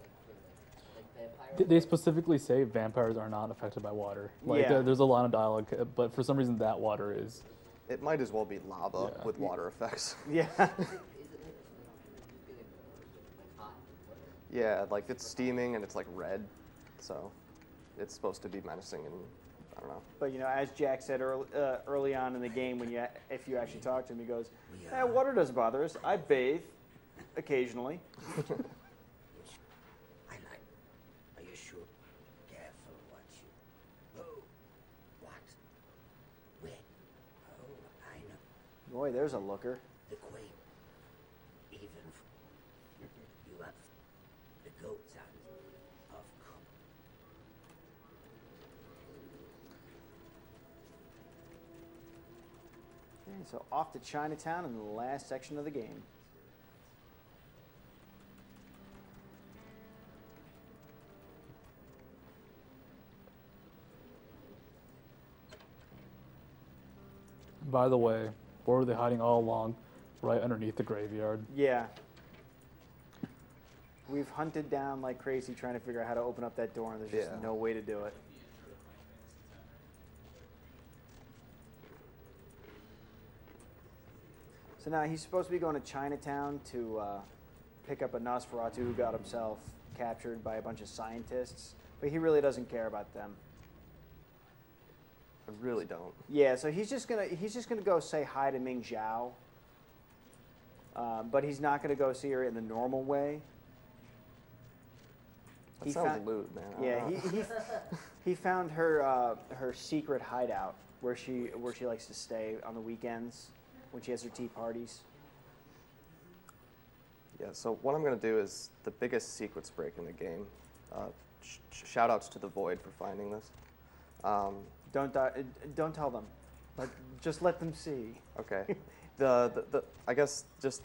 like, for, vampire They specifically say vampires are not affected by water. Like, Yeah. there's a lot of dialogue, but for some reason that water is. It might as well be lava Yeah. with water effects. Yeah. Isn't it, like, hot water? Yeah, like it's steaming and it's like red, so it's supposed to be menacing and I don't know. But you know, as Jack said early on in the game, if you actually talk to him, he goes, "Water doesn't bother us. I bathe occasionally." I like. Are you sure? Careful what you. Oh, what? Where? Oh, I know. Boy, there's a looker. The queen. Even you have the goats out of cook. Okay, so off to Chinatown in the last section of the game. By the way, where were they hiding all along? Right underneath the graveyard. Yeah. We've hunted down like crazy trying to figure out how to open up that door, and there's just Yeah. no way to do it. So now he's supposed to be going to Chinatown to pick up a Nosferatu who got himself captured by a bunch of scientists, but he really doesn't care about them. I really don't. Yeah, so he's just gonna go say hi to Ming Zhao, but he's not gonna go see her in the normal way. That sounds lewd, man. I Yeah, don't know. he found her her secret hideout where she likes to stay on the weekends when she has her tea parties. Yeah, so what I'm going to do is the biggest sequence break in the game. Shout outs to the Void for finding this. Don't tell them, but just let them see. Okay. I guess just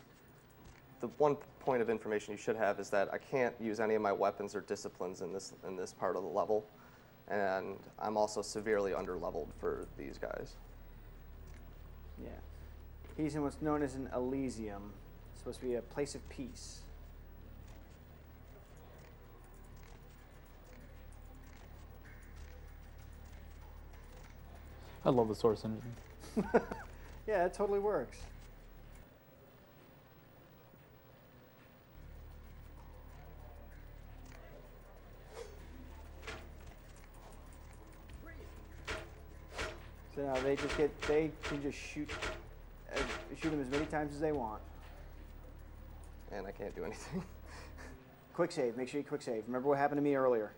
the one point of information you should have is that I can't use any of my weapons or disciplines in this part of the level, and I'm also severely underleveled for these guys. Yeah, he's in what's known as an Elysium. It's supposed to be a place of peace. I love the source engine. Yeah, it totally works. So now they can just shoot them as many times as they want. And I can't do anything. Quick save. Make sure you quick save. Remember what happened to me earlier.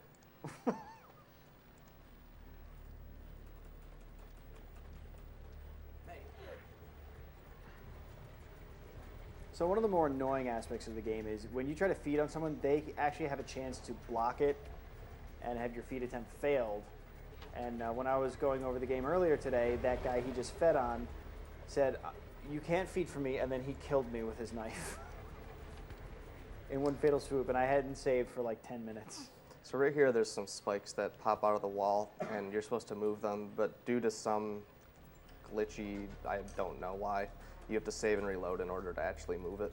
So one of the more annoying aspects of the game is when you try to feed on someone, they actually have a chance to block it and have your feed attempt failed. And when I was going over the game earlier today, that guy he just fed on said, "You can't feed for me," and then he killed me with his knife in one fatal swoop, and I hadn't saved for like 10 minutes. So right here, there's some spikes that pop out of the wall, and you're supposed to move them, but due to some glitchy, I don't know why, you have to save and reload in order to actually move it.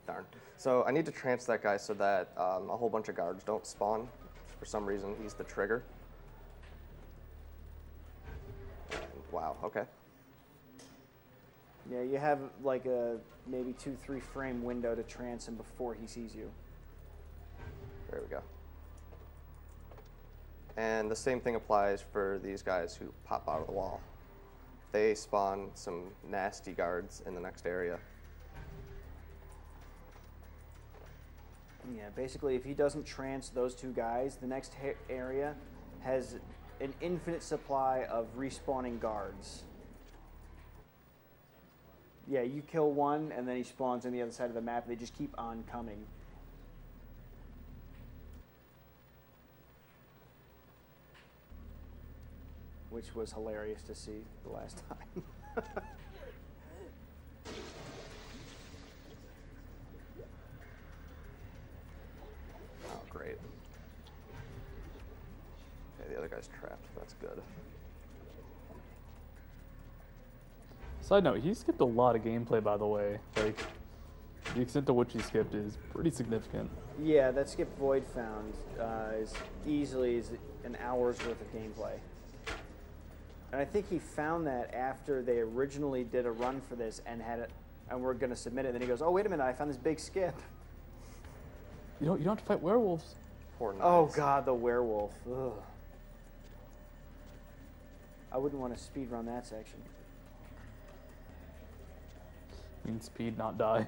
Darn. So I need to trance that guy so that a whole bunch of guards don't spawn. For some reason, he's the trigger. And, wow, okay. Yeah, you have like a maybe 2-3 frame window to trance him before he sees you. There we go. And the same thing applies for these guys who pop out of the wall. they spawn some nasty guards in the next area. Yeah, basically, if he doesn't trance those two guys, the next area has an infinite supply of respawning guards. Yeah, you kill one, and then he spawns on the other side of the map. They just keep on coming. Which was hilarious to see the last time. Oh, great. Okay, the other guy's trapped. That's good. Side note, he skipped a lot of gameplay, by the way. Like, the extent to which he skipped is pretty significant. Yeah, that skip Void found is easily an hour's worth of gameplay. And I think he found that after they originally did a run for this and had it, and we're going to submit it. Then he goes, "Oh, wait a minute! I found this big skip." You don't have to fight werewolves. Poor Knives. Oh God, the werewolf. Ugh. I wouldn't want to speed run that section. Mean speed, not die.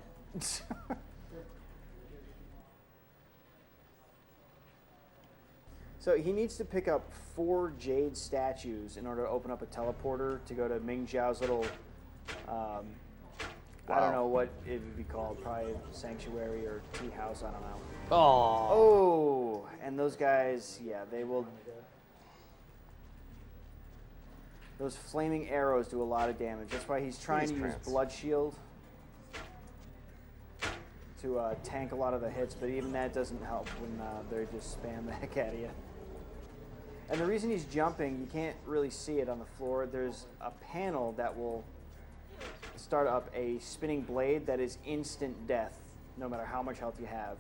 So he needs to pick up 4 jade statues in order to open up a teleporter to go to Ming Zhao's little, I don't know what it would be called, probably sanctuary or tea house, I don't know. Oh, and those guys, yeah, they will. Those flaming arrows do a lot of damage. That's why he's trying to use Blood Shield to tank a lot of the hits, but even that doesn't help when they just spam the heck out of you. And the reason he's jumping, you can't really see it on the floor. There's a panel that will start up a spinning blade that is instant death, no matter how much health you have.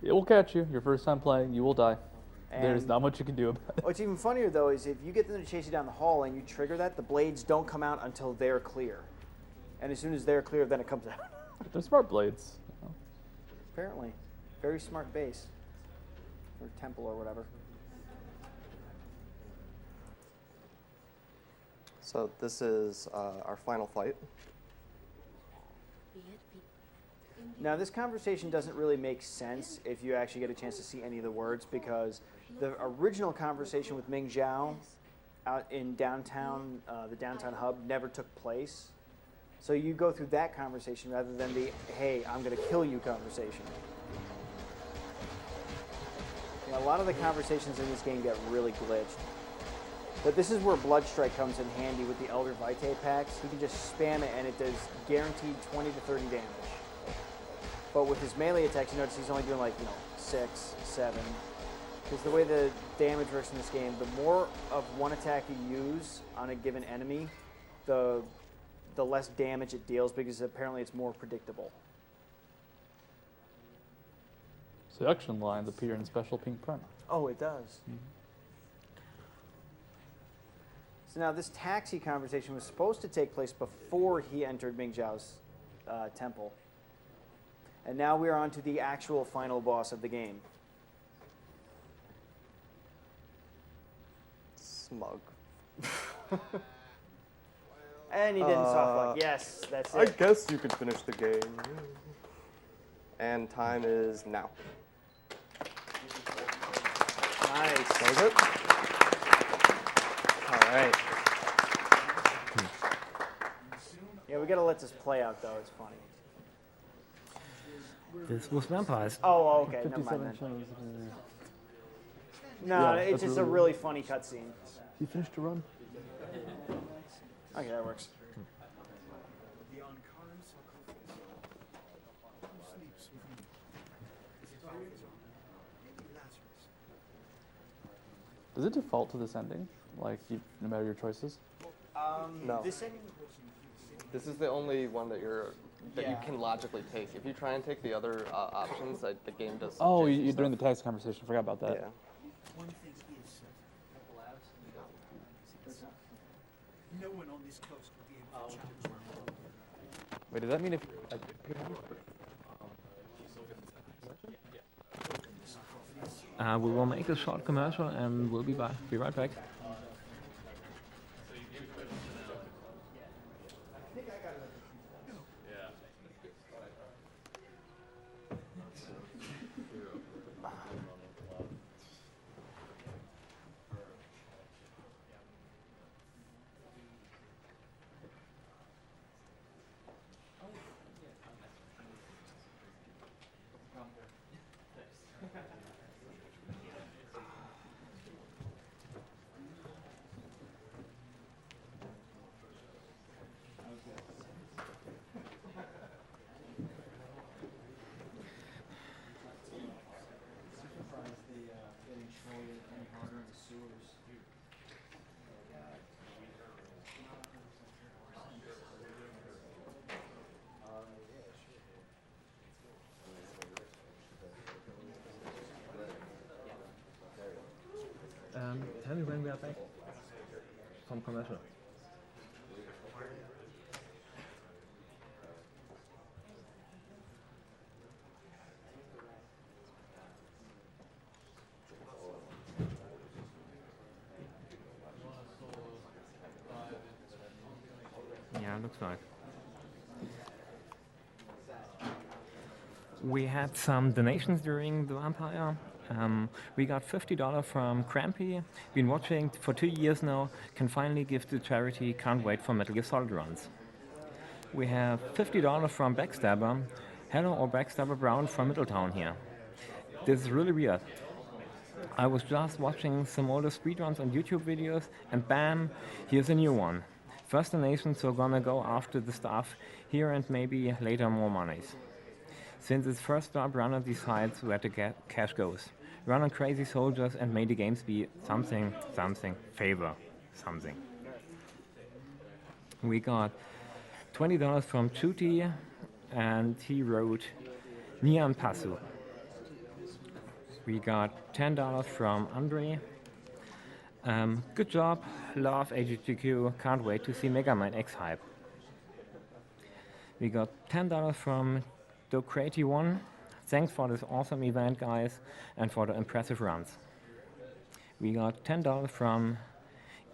It will catch you. Your first time playing, you will die. And There's not much you can do about it. what's even funnier, though, is if you get them to chase you down the hall and you trigger that, the blades don't come out until they're clear. And as soon as they're clear, then it comes out. They're smart blades. Apparently. Very smart base. Or temple or whatever. So this is our final fight. Now, this conversation doesn't really make sense if you actually get a chance to see any of the words, because the original conversation with Ming Zhao out in downtown, the downtown hub, never took place. So you go through that conversation rather than the, "Hey, I'm going to kill you" conversation. Yeah, a lot of the conversations in this game get really glitched. But this is where Blood Strike comes in handy with the Elder Vitae packs. He can just spam it and it does guaranteed 20 to 30 damage. But with his melee attacks, you notice he's only doing 6, 7. Because the way the damage works in this game, the more of one attack you use on a given enemy, the less damage it deals, because apparently it's more predictable. Seduction lines appear in special pink print. Oh, it does. Mm-hmm. So now this taxi conversation was supposed to take place before he entered Ming Zhao's temple. And now we're on to the actual final boss of the game. Smug. And he didn't soft lock. Yes, that's it. I guess you could finish the game. And time is now. Nice. That was it? All right. Yeah, we gotta let this play out, though. It's funny. This was vampires. Oh, okay. Never mind then. No, Yeah, it's that's just a really funny cutscene. He finished a run. Okay, that works. The Ankara sarcophagus. Who sleeps with me? Is it Arizona? Maybe Lazarus. Does it default to this ending? Like, no matter your choices? No. This ending. This is the only one that you Yeah. can logically take. If you try and take the other options, the game does. Oh, janky you're during the stuff. tax conversation. Forgot about that. Yeah. One thing is certain. No one on this coast will be able to challenge my Wait, does that mean if... We will make a short commercial and we'll be right back. Tell me when we are back from commercial. Yeah, looks like. We had some donations during the Vampire. We got $50 from Crampy. Been watching for 2 years now. Can finally give to charity. Can't wait for Metal Gear Solid runs. We have $50 from Backstabber. Hello or Backstabber Brown from Middletown here. This is really weird. I was just watching some older speedruns on YouTube videos and bam, here's a new one. First donation, so gonna go after the stuff here and maybe later more monies. Since it's first up, runner decides where the cash goes. Run on crazy soldiers and may the games be something, favor, something. We got $20 from Chuti and he wrote Nian Pasu. We got $10 from Andre. Good job, love AGDQ, can't wait to see Mega Man X Hype. We got $10 from Docrati1. Thanks for this awesome event, guys, and for the impressive runs. We got $10 from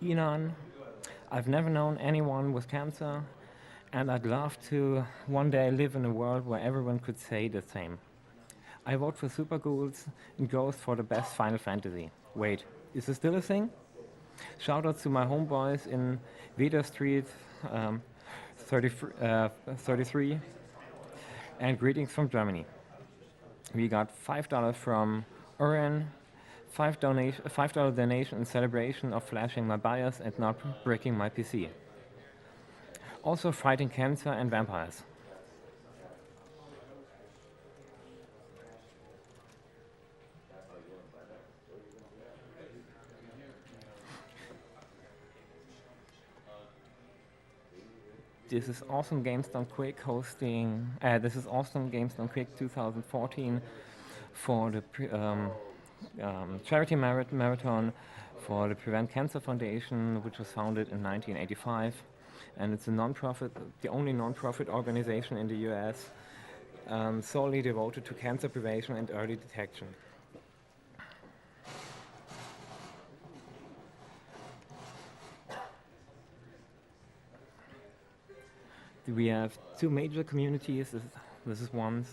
Inan. I've never known anyone with cancer, and I'd love to one day live in a world where everyone could say the same. I vote for Super Ghouls and Ghost for the best Final Fantasy. Wait, is this still a thing? Shoutouts to my homeboys in Veda Street 33 and greetings from Germany. We got $5 from Oren, $5 donation in celebration of flashing my BIOS and not breaking my PC. Also fighting cancer and vampires. This is Awesome Games Done Quick hosting. This is Awesome Games Done Quick 2014 for the charity marathon for the Prevent Cancer Foundation, which was founded in 1985, and it's a non-profit, the only non-profit organization in the U.S. Solely devoted to cancer prevention and early detection. We have two major communities. This is one.